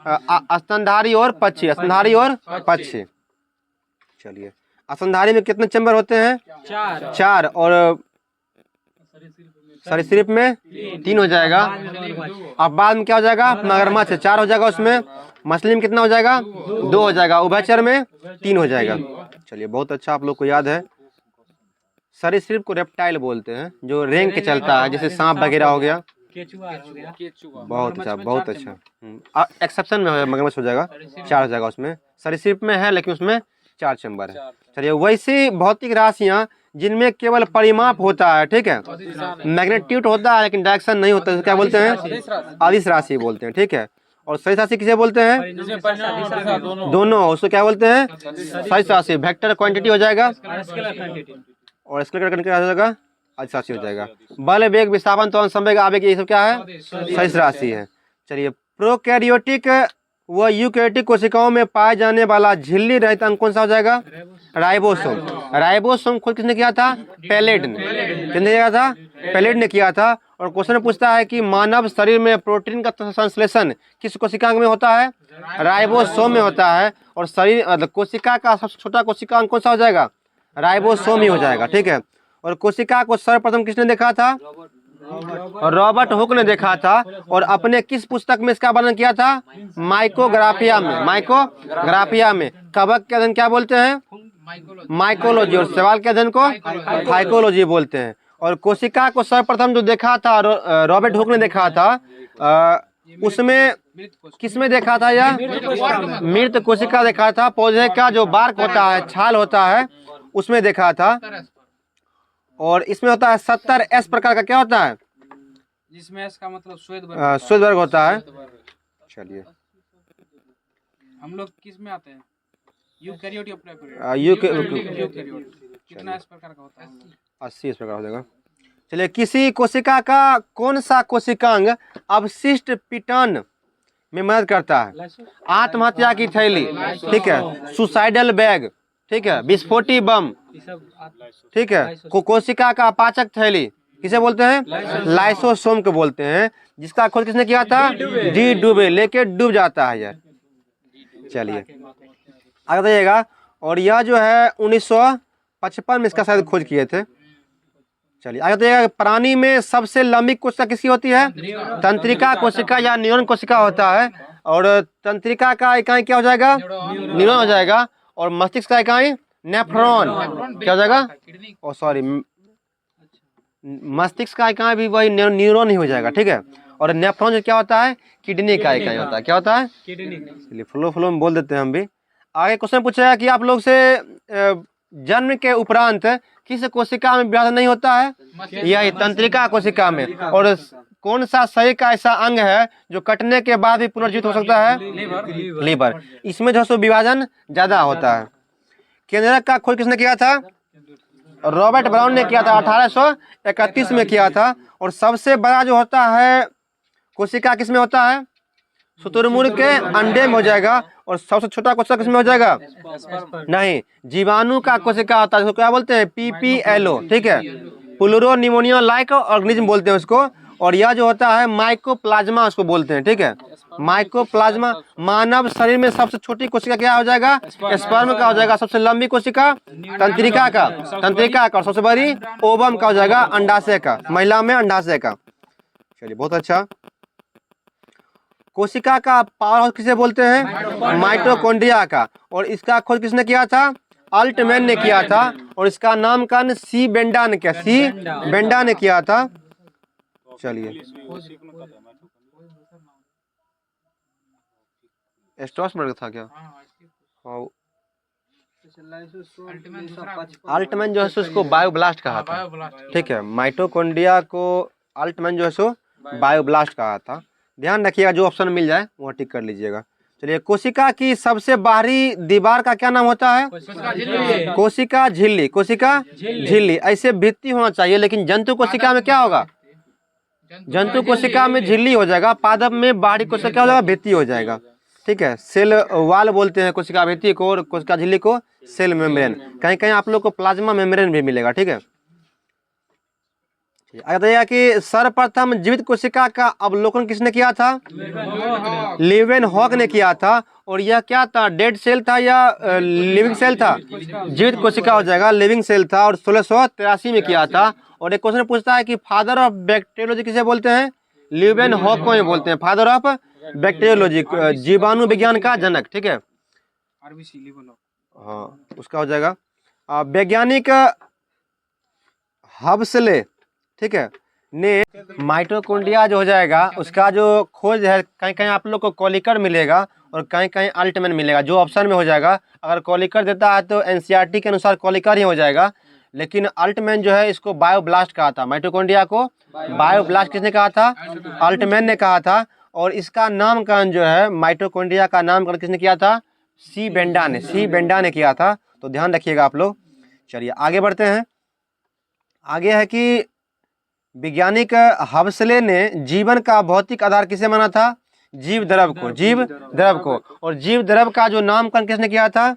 स्तनधारी और पक्षी। स्तनधारी और पक्षी। चलिए, स्तनधारी में कितने चैम्बर होते हैं? 4। और सरीसृप में 3 हो जाएगा। अब बाद में क्या हो जाएगा, मगरमच्छ है 4 हो जाएगा, उसमें मछली में कितना हो जाएगा 2 हो जाएगा, उभयचर में 3 हो जाएगा। चलिए बहुत अच्छा, आप लोग को याद है। सरीसृप को रेप्टाइल बोलते हैं, जो रेंग के चलता है, जैसे सांप वगैरह हो गया। बहुत अच्छा, बहुत अच्छा। एक्सेप्शन में मगरमच्छ हो जाएगा, 4 हो जाएगा उसमें। सरीसृप में है लेकिन उसमें 4 चैम्बर है। चलिए वैसी भौतिक राशियां जिनमें केवल परिमाप होता है, ठीक है, मैग्नीट्यूड होता है लेकिन डायरेक्शन नहीं होता, क्या बोलते हैं, अदिश राशि बोलते हैं, ठीक है। और सदिश राशि किसे बोलते हैं, दोनों, उसको क्या बोलते हैं, सदिश राशि। वेक्टर क्वांटिटी हो जाएगा और स्केलर क्वांटिटी क्या हो जाएगा, अदिश राशि हो जाएगा। बल वेग विस्थापन त्वरण संवेग आवेग ये सब क्या है, सदिश राशि है। चलिए प्रोकैरियोटिक व यूकैरियोटिक कोशिकाओं में पाए जाने वाला झिल्ली रहित अंग कौन सा हो जाएगा, राइबोसोम। राइबोसोम खुद किसने किया था, पैलेट ने। किसने किया था, पैलेट ने किया था। और क्वेश्चन पूछता है कि मानव शरीर में प्रोटीन का संश्लेषण किस कोशिकांग में होता है, राइबोसोम में होता है। और शरीर कोशिका का सबसे छोटा कोशिकांग कौन सा हो जाएगा, राइबोसोम ही हो जाएगा, ठीक है। और कोशिका को सर्वप्रथम किसने देखा था, रॉबर्ट हुक ने देखा था। और अपने किस पुस्तक में इसका वर्णन किया था, माइकोग्राफिया में। माइकोग्राफिया में कवक के अध्ययन क्या बोलते हैं, माइकोलॉजी, और सवाल के अध्ययन को फाइकोलॉजी बोलते हैं। और कोशिका को सर्वप्रथम जो देखा था रॉबर्ट हुक ने देखा था, उसमें किसमें देखा था, यह मृत कोशिका देखा था। पौधे का जो बार्क होता है, छाल होता है, उसमें देखा था। और इसमें होता है 70S प्रकार का, क्या होता है, जिसमें एस का मतलब श्वेत वर्ग होता है। चलिए हम लोग किस में आते हैं, यूकैरियोट या यूकैरियोट कितना इस प्रकार का होता है, 80 इस प्रकार हो जाएगा। चलिए किसी कोशिका का कौन सा कोशिकांग अवशिष्ट पिटन में मदद करता है, आत्महत्या की थैली, ठीक है, सुसाइडल बैग, ठीक है, विस्फोटी बम, ठीक है, कोशिका का पाचक थैली किसे बोलते हैं, लाइसोसोम को बोलते हैं। जिसका खोज किसने किया था, डी डुबे, लेके डूब जाता है यार। चलिए आगे बताइएगा। और यह जो है 1955 में इसका शायद खोज किए थे। चलिए आगे बताइएगा, प्राणी में सबसे लंबी कोशिका किसकी होती है, तंत्रिका कोशिका या न्यूरॉन कोशिका होता है। और तंत्रिका का इकाई क्या हो जाएगा, न्यूरॉन हो जाएगा। और मस्तिष्क का इकाई नेफ्रॉन, क्या हो जाएगा, ओ सॉरी, मस्तिष्क का इकाई भी वही न्यूरॉन ही हो जाएगा, ठीक है। और नेफ्रॉन जो क्या होता है, किडनी का इकाई होता है, क्या होता है, किडनी। फ्लो में बोल देते हैं हम भी। आगे क्वेश्चन पूछेगा कि आप लोग से जन्म के उपरांत किस कोशिका में विभाजन नहीं होता है, यह तंत्रिका कोशिका में। और कौन सा शरीर का ऐसा अंग है जो कटने के बाद भी पुनर्जीवित हो सकता है, लीवर। इसमें जो है विभाजन ज्यादा होता है। केंद्रक का खोज किसने किया था, रॉबर्ट ब्राउन ने किया था, 1831 में किया था। और सबसे बड़ा जो होता है कोशिका किसमें होता है, शुतुरमुर्ग के अंडे में हो जाएगा। और सबसे छोटा कोशिका किसमें हो जाएगा, नहीं, जीवाणु का कोशिका होता है, क्या बोलते हैं, PPLO, ठीक है, प्लूरो निमोनिया लाइक ऑर्गेनिज्म बोलते हैं उसको। और यह जो होता है माइकोप्लाज्मा उसको बोलते हैं, ठीक है, माइकोप्लाज्मा। मानव शरीर में सबसे छोटी कोशिका क्या हो जाएगा, स्पर्म का हो जाएगा। सबसे लंबी कोशिका तंत्रिका का, और सबसे बड़ी ओवम का हो जाएगा, अंडाशय का, महिला में अंडाशय का। चलिए बहुत अच्छा। कोशिका का पावर हाउस किसे बोलते हैं, माइटोकॉन्ड्रिया का। और इसका खोज किसने किया था, अल्टमैन ने किया था। और इसका नामकरण सी बेंडा ने किया था। चलिए स्ट्रॉसबर्ग था क्या, अल्टमैन जो है उसको बायोब्लास्ट कहा था, ठीक है। माइटोकॉन्ड्रिया को अल्टमैन जो है सो बायोब्लास्ट कहा था। ध्यान रखिएगा, जो ऑप्शन मिल जाए वो टिक कर लीजिएगा। चलिए कोशिका की सबसे बाहरी दीवार का क्या नाम होता है, कोशिका झिल्ली। कोशिका झिल्ली, ऐसे भित्ति होना चाहिए, लेकिन जंतु कोशिका में क्या होगा, जंतु कोशिका में झिल्ली हो जाएगा। पादप में बाहरी कोशिका क्या हो जाएगा, भित्ति हो जाएगा, ठीक है। सेल वाल बोलते हैं कोशिका भित्ति को, और कोशिका झिल्ली को सेल मेम्ब्रेन। कहीं कहीं आप लोग को प्लाज्मा मेम्ब्रेन भी मिलेगा, ठीक है। आगे बताइएगा कि सर्वप्रथम जीवित कोशिका का अवलोकन किसने किया था? लिवेन हॉक ने किया था। और यह क्या था, डेड सेल था या लिविंग सेल था? जीवित कोशिका हो जाएगा, लिविंग सेल था, और 1683 में किया था। और एक क्वेश्चन पूछता है कि फादर ऑफ बैक्टीरियोलॉजी किसे बोलते हैं? लिवेन हॉक को ही बोलते हैं फादर ऑफ बैक्टीरियोलॉजी, जीवाणु विज्ञान का जनक। ठीक है, आरबीसी लेवल ऑफ, हाँ उसका हो जाएगा। वैज्ञानिक हब्सले, ठीक है, ने माइटोकॉन्ड्रिया जो हो जाएगा उसका जो खोज है, कहीं कहीं आप लोग को कॉलिकर मिलेगा और कहीं कहीं अल्टमैन मिलेगा, जो ऑप्शन में हो जाएगा। अगर कॉलिकर देता है तो एनसीईआरटी के अनुसार कॉलिकर ही हो जाएगा, लेकिन अल्टमैन जो है इसको बायोब्लास्ट कहा था। माइटोकॉन्ड्रिया को बायोब्लास्ट किसने कहा था? अल्टमैन ने कहा था। और इसका नामकरण जो है, माइटोकॉन्ड्रिया का नामकरण किसने किया था? सी बेंडा ने किया था। तो ध्यान रखिएगा आप लोग। चलिए आगे बढ़ते हैं। आगे है कि वैज्ञानिक हब्सले ने जीवन का भौतिक आधार किसे माना था? जीव द्रव को। और जीव द्रव का जो नामकरण किसने किया था?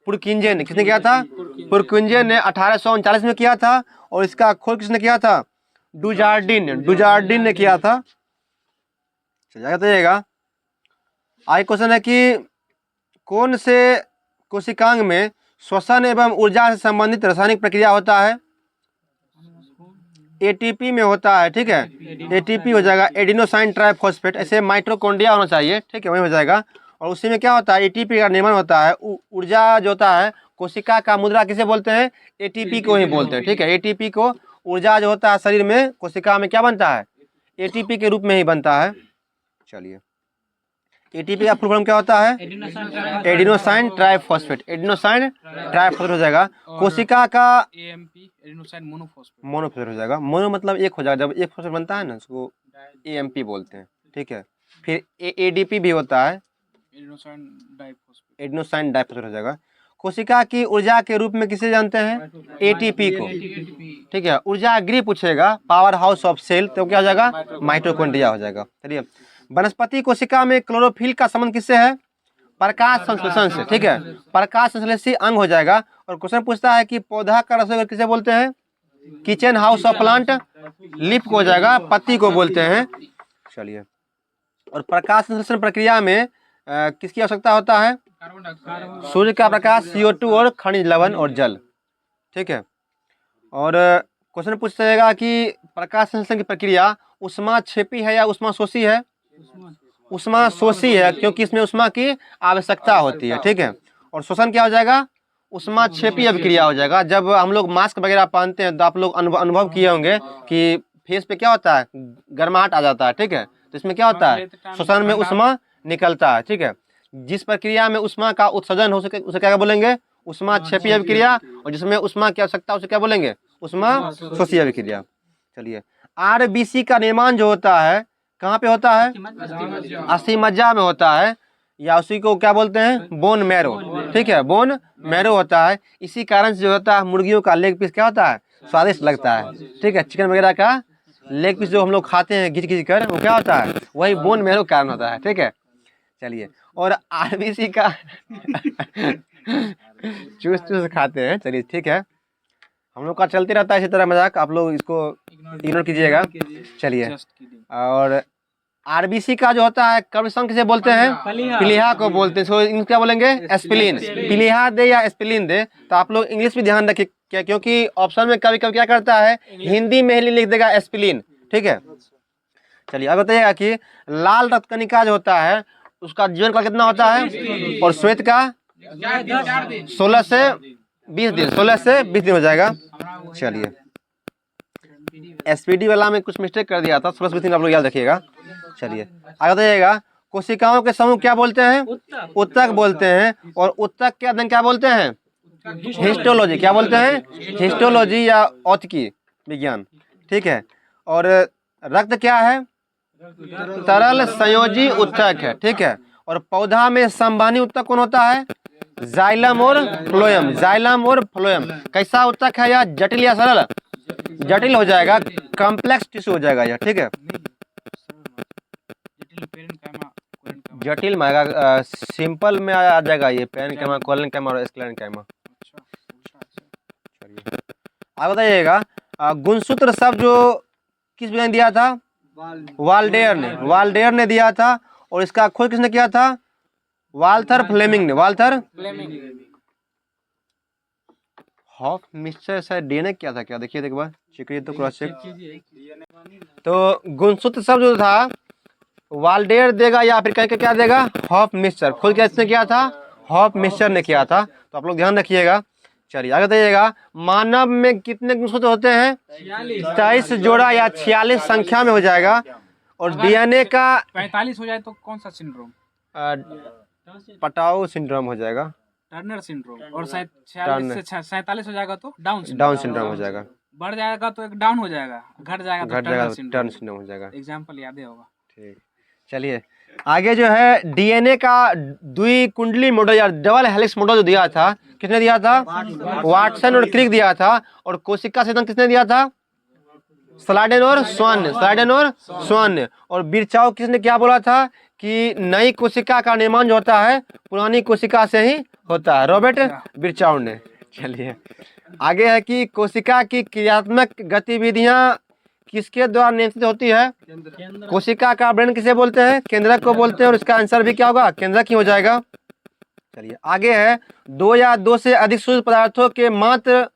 पुरकिंजे ने। किसने किया था? पुरकिंजे ने 1839 में किया था। और इसका खोज किसने किया था? डुजार्डिन ने किया था। चलिए बताइएगा। आगे क्वेश्चन है कि कौन से कोशिकांग में श्वसन एवं ऊर्जा से संबंधित रासायनिक प्रक्रिया होता है? एटीपी में होता है। ठीक है, एटीपी हो जाएगा, एडिनोसाइन ट्राइफॉस्फेट। ऐसे माइटोकॉन्ड्रिया होना चाहिए, ठीक है, वही हो जाएगा। और उसी में क्या होता है? एटीपी का निर्माण होता है। ऊर्जा जो होता है, कोशिका का मुद्रा किसे बोलते हैं? एटीपी को ही बोलते हैं। ठीक है, एटीपी को ऊर्जा जो होता है शरीर में, कोशिका में क्या बनता है? एटीपी के रूप में ही बनता है। चलिए, एटीपी का फुल फॉर्म क्या होता है? एडिनोसाइन ट्राइफॉस्फेट हो जाएगा। कोशिका का एएमपी एडिनोसाइन मोनोफॉस्फेट हो जाएगा। मोनो मतलब एक हो जाएगा, जब एक फॉस्फेट बनता है ना उसको एएमपी बोलते हैं। ठीक है, फिर एडीपी भी होता है, एडिनोसाइन डाइफॉस्फेट हो जाएगा। कोशिका की ऊर्जा के रूप में किसे जानते हैं? एटीपी को। ठीक है, ऊर्जा गृह पूछेगा, पावर हाउस ऑफ सेल, तो क्या हो जाएगा? माइटोकॉन्ड्रिया हो जाएगा। चलिए, वनस्पति कोशिका में क्लोरोफिल का संबंध किससे है? प्रकाश संश्लेषण से। ठीक है, प्रकाश संश्लेषी अंग हो जाएगा। और क्वेश्चन पूछता है कि पौधा का रसोईघर किसे बोलते हैं? Kitchen house of plant, leaf को हो जाएगा, पत्ती को बोलते हैं। चलिए, और प्रकाश संश्लेषण प्रक्रिया में किसकी आवश्यकता होता है? सूर्य का प्रकाश, CO2 और खनिज लवण और जल। ठीक है, और क्वेश्चन पूछता रहेगा कि प्रकाश संश्लेषण की प्रक्रिया ऊष्माक्षेपी है या ऊष्माशोषी है? ऊष्माशोषी है, क्योंकि इसमें ऊष्मा की आवश्यकता होती है। ठीक है, और शोषण क्या हो जाएगा? ऊष्माक्षेपी अभिक्रिया हो जाएगा। जब हम लोग मास्क वगैरह पहनते हैं तो आप लोग अनुभव किए होंगे कि फेस पे क्या होता है? गर्माहट आ जाता है। ठीक है, तो इसमें क्या होता है? शोषण में ऊष्मा निकलता है। ठीक है, जिस प्रक्रिया में ऊष्मा का उत्सर्जन हो सके उसे क्या बोलेंगे? ऊष्माक्षेपी अभिक्रिया। और जिसमें ऊष्मा की आवश्यकता उसे क्या बोलेंगे? ऊष्माशोषी अभिक्रिया। चलिए, आरबीसी का निर्माण जो होता है कहाँ पे होता है? अस्थिमज्जा में होता है, या उसी को क्या बोलते हैं? Bone marrow. ठीक है, बोन मैरो होता है। इसी कारण से जो होता है मुर्गियों का लेग पीस क्या होता है? स्वादिष्ट लगता है। ठीक है, चिकन वगैरह का लेग पीस जो हम लोग खाते हैं घिच घिच कर, वो क्या होता है? वही बोन मैरो कारण होता है। ठीक है, चलिए, और आरबीसी का चूस खाते हैं। चलिए ठीक है, हम लोग का चलते रहता है इसी तरह मजाक, आप लोग इसको इग्नोर कीजिएगा। चलिए, और आरबीसी का जो होता है कर्म संघ किसे बोलते हैं? प्लीहा को बोलते हैं। इसको क्या बोलेंगे? एस्पिलिन। प्लीहा दे या एस्पिलिन दे, तो आप लोग इंग्लिश भी ध्यान रखिए क्या, क्योंकि ऑप्शन में कभी कभी क्या करता है, हिंदी में ही लिख देगा एस्पिलिन। ठीक है, चलिए अब बताइएगा कि लाल रक्त कणिका जो होता है उसका जीवन काल कितना होता है? और श्वेत का 16 से 20 दिन हो जाएगा। चलिए, एसपीडी वाला में कुछ मिस्टेक कर दिया था, 16 से 20 दिन आप लोग याद रखिएगा। चलिए आगे बताइएगा, कोशिकाओं के समूह क्या बोलते हैं? उत्तक बोलते हैं। और उत्तक के अध्ययन क्या बोलते हैं? हिस्टोलॉजी। क्या बोलते हैं? हिस्टोलॉजी या औत्की विज्ञान। ठीक है, और रक्त क्या है? तरल संयोजी उत्तक है। ठीक है, और पौधा में संवहनी उत्तक कौन होता है? जाइलम और फ्लोएम। कैसा उत्तक है या जटिल या सरल? जटिल हो जाएगा, कॉम्प्लेक्स टिश्यू हो जाएगा यह। ठीक है, जटिल में आएगा, सिंपल में आ जाएगा ये पेरेन्काइमा, कोलेनकाइमा और स्क्लेरेन्काइमा। आगे बताइएगा, गुणसूत्र शब्द जो किस विज्ञानी ने दिया था? वाल्डेयर ने दिया था। और इसका खोज किसने किया था? वाल्थर फ्लेमिंग ने। वाल्थर हॉफ मिक्सचर शायद डीएनए क्या था क्या? देखिए एक बार चेक करिए तो क्रॉस चेक। तो गुणसूत्र शब्द जो था वाल्डेयर देगा या फिर कहीं क्या देगा? हॉफ मिक्सचर। खोज किसने किया था? हॉफ मिक्सचर ने किया था। तो आप लोग ध्यान रखिएगा। चलिए आगे बताइएगा, मानव में कितने गुणसूत्र होते हैं? 23 जोड़ा या 46 संख्या में हो जाएगा। और डीएनए का 45 हो जाए तो कौन सा सिंड्रोम? पटाओ सिंड्रोम हो जाएगा, टर्नर सिंड्रोम। और 46 से 47 हो जाएगा तो डाउन सिंड्रोम हो जाएगा। बढ़ जाएगा तो एक डाउन हो जाएगा, घट जाएगा तो टर्नर सिंड्रोम हो जाएगा। एग्जाम्पल याद ही होगा। ठीक, चलिए आगे जो है डीएनए का द्विकुंडली मॉडल या डबल हेलिक्स मॉडल जो दिया था, किसने दिया था? वाटसन और क्रिक दिया था। और कोशिका सिद्धांत किसने दिया था? स्लाइडेन और स्वान ने। और बिरचाओ किसने क्या बोला था कि नई कोशिका का निर्माण जो होता है पुरानी कोशिका से ही होता है? रॉबर्ट बिरचाओ ने। चलिए आगे है कि कोशिका की क्रियात्मक गतिविधियां किसके द्वारा नियंत्रित होती है? कोशिका का ब्रेन किसे बोलते हैं? केंद्रक को बोलते हैं। और इसका आंसर भी क्या होगा? केंद्रक ही हो जाएगा। चलिए आगे है, 2 या 2 से अधिक शुद्ध पदार्थों के मात्र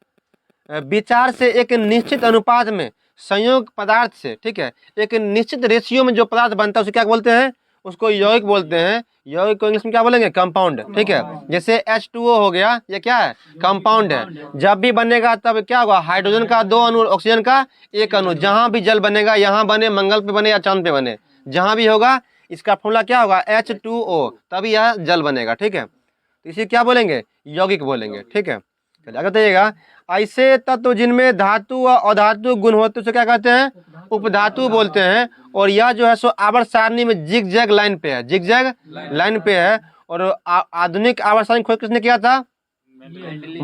विचार से एक निश्चित अनुपात में संयोग पदार्थ से, ठीक है, एक निश्चित रेशियो में जो पदार्थ बनता है उसे क्या बोलते हैं? उसको यौगिक बोलते हैं। यौगिक को इंग्लिश में क्या बोलेंगे? कंपाउंड। ठीक है, जैसे H2O हो गया, ये क्या है? कंपाउंड है। जब भी बनेगा तब क्या होगा? हाइड्रोजन का 2 अणु, ऑक्सीजन का 1 अणु। जहां भी जल बनेगा, यहाँ बने, मंगल पे बने या चांद पे बने, जहां भी होगा इसका फॉर्मूला क्या होगा? H2O, तभी यह जल बनेगा। ठीक है, तो इसे क्या बोलेंगे? यौगिक बोलेंगे। ठीक है, चलिए आगे बताइएगा, ऐसे तत्व जिनमें धातु व अधातु गुण होते उसे क्या कहते हैं? उपधातु बोलते हैं। और यह जो है सो आवर्त सारणी में जिग-जैग लाइन पे है, जिग-जैग लाइन पे है। और आधुनिक आवर्त सारणी खोज किसने किया था?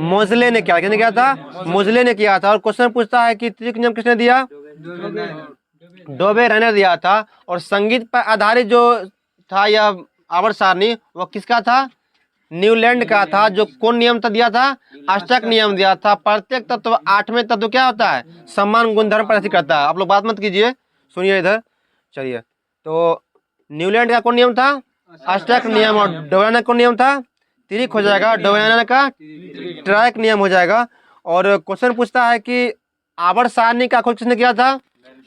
मोजले ने किया। किसने किया था? मोजले ने किया था। और क्वेश्चन पूछता है कि त्रिक नियम किसने दिया? डोबे रेनर दिया था। और संगीत पर आधारित जो था यह आवर्त सारणी वो किसका था? न्यूलैंड का था। जो कौन नियम था दिया था? अष्टक नियम दिया था। प्रत्येक तत्व 8वें तत्व क्या होता है? समान गुणधर्म प्रदर्शित करता है। आप लोग बात मत कीजिए, सुनिए इधर। चलिए, तो न्यूलैंड का कौन नियम था? अष्टक नियम। और डोबेरेनर कौन नियम था? त्रिक हो जाएगा। डोबेरेनर का ट्रैक नियम हो जाएगा। और क्वेश्चन पूछता है कि आवर्त सारणी का खोज किसने किया था?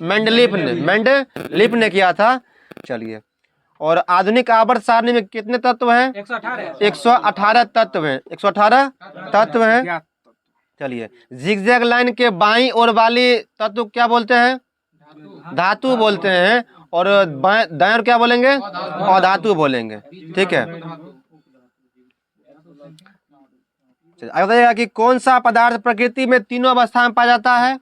मेंडलीफ ने किया था। चलिए, और आधुनिक आवर्त सारणी में कितने तत्व हैं? 118 तत्व हैं। 118 तत्व हैं। चलिए, जिगजैग लाइन के बाईं ओर वाली तत्व क्या बोलते हैं? धातु बोलते हैं। और दाएं ओर क्या बोलेंगे? अधातु बोलेंगे। ठीक है, आगे बताइएगा कि कौन सा पदार्थ प्रकृति में तीनों अवस्था में पाया जाता है?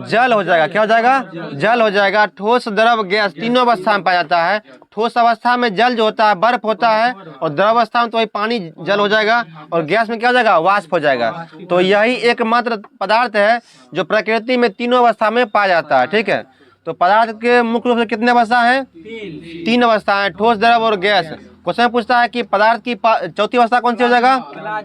जल हो जाएगा। क्या हो जाएगा? जल हो जाएगा। ठोस, द्रव, गैस तीनों अवस्था में पाया जाता है। ठोस अवस्था में जल जो होता है बर्फ होता है। और द्रव अवस्था में तो वही पानी जल हो जाएगा। और गैस में क्या हो जाएगा? वाष्प हो जाएगा। तो यही एकमात्र पदार्थ है जो प्रकृति में तीनों अवस्था में पाया जाता है। ठीक है, तो पदार्थ के मुख्य रूप से कितने अवस्था है? 3 अवस्था है, ठोस, द्रव और गैस। क्वेश्चन पूछता है कि पदार्थ की चौथी अवस्था कौन सी हो जाएगा?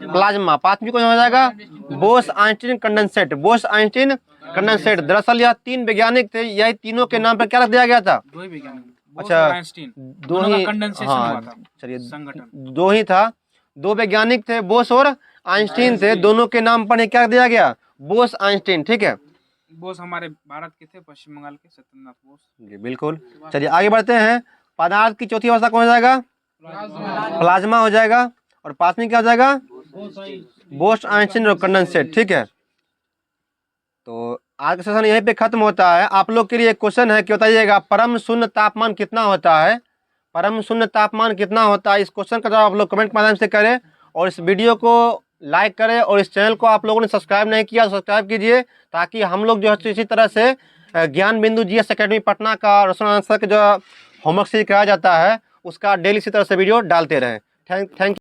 प्लाज्मा। 5वीं कौन हो जाएगा? Bose-Einstein condensate. Bose-Einstein condensate. दरअसल यह 3 वैज्ञानिक थे, यही तीनों के नाम पर क्या रख दिया गया था? अच्छा, 2 ही। हाँ, चलिए 2 ही था। 2 वैज्ञानिक थे, बोस और आइंस्टीन थे। दोनों के नाम पर क्या दिया गया? बोस-आइंस्टीन। ठीक है, बोस हमारे भारत के थे, पश्चिम बंगाल के सत्येंद्रनाथ बोस। जी बिल्कुल। चलिए आगे बढ़ते हैं। पदार्थ की चौथी अवस्था कौन हो जाएगा? प्लाज्मा हो जाएगा। और 5वीं क्या हो जाएगा? बोस-आइंस्टीन और कंडेंसेट। ठीक है, तो आज का सेशन यहीं पे खत्म होता है। आप लोग के लिए एक क्वेश्चन है कि बताइएगा परम शून्य तापमान कितना होता है? परम शून्य तापमान कितना होता है? इस क्वेश्चन का जवाब आप लोग कमेंट के माध्यम से करें। और इस वीडियो को लाइक करें। और इस चैनल को आप लोगों ने सब्सक्राइब नहीं किया तो सब्सक्राइब कीजिए, ताकि हम लोग जो है इसी तरह से ज्ञान बिंदु जीएस एकेडमी पटना का क्वेश्चन आंसर का जो होमवर्क सीरीज कराया जाता है उसका डेली इसी तरह से वीडियो डालते रहें। थैंक